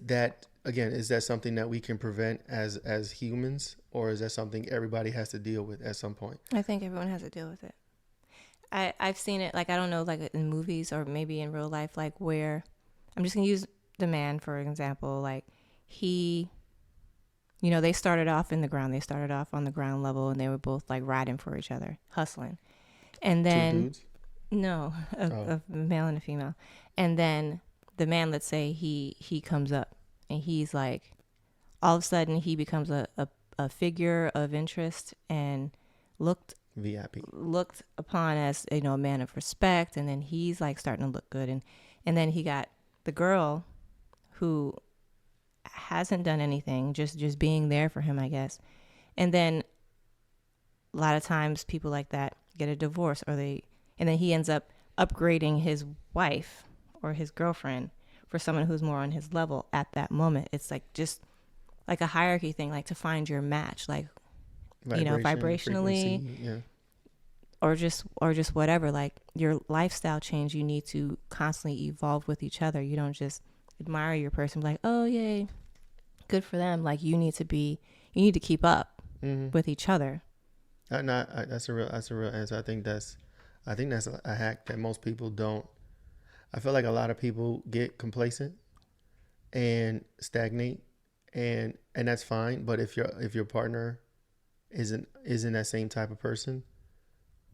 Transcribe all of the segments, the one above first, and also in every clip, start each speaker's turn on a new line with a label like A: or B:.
A: that, again, is that something that we can prevent as humans, or is that something everybody has to deal with at some point?
B: I think everyone has to deal with it. I've seen it, like, I don't know, like in movies or maybe in real life, like where I'm just gonna use the man for example. Like he, they started off in the ground. They started off on the ground level, and they were both like riding for each other, hustling. And
A: Two
B: then
A: dudes.
B: no,
A: Oh,
B: a male and a female. And then the man, let's say he comes up, and he's like, all of a sudden he becomes a figure of interest, and looked
A: VIP.
B: looked upon as, a man of respect. And then he's like starting to look good, and then he got the girl who hasn't done anything, just being there for him, I guess. And then a lot of times people like that get a divorce, and then he ends up upgrading his wife or his girlfriend for someone who's more on his level at that moment. It's like just like a hierarchy thing, like to find your match, like,
A: Vibration,
B: vibrationally,
A: frequency. Yeah.
B: or just whatever. Like your lifestyle change, you need to constantly evolve with each other. You don't just admire your person like, oh yay, good for them. Like you need to keep up
A: Mm-hmm.
B: with each other.
A: That's a real answer. I think that's a hack that most people don't. I feel like a lot of people get complacent and stagnate, and that's fine. But if your partner isn't that same type of person,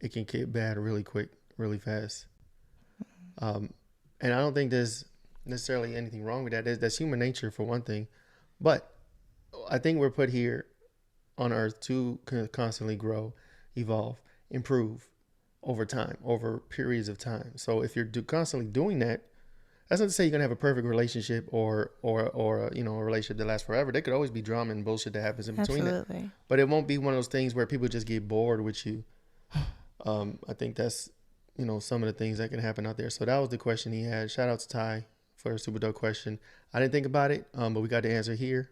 A: it can get bad really quick, really fast. Um, and I don't think there's necessarily anything wrong with that. That's human nature for one thing, but I think we're put here on Earth to constantly grow, evolve, improve over time, over periods of time. So if you're constantly doing that, that's not to say you're gonna have a perfect relationship or a relationship that lasts forever. There could always be drama and bullshit that happens in between that,
B: Absolutely.
A: but it won't be one of those things where people just get bored with you. I think that's some of the things that can happen out there. So that was the question he had. Shout out to Ty for a super dope question. I didn't think about it, but we got the answer here.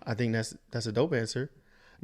A: I think that's a dope answer.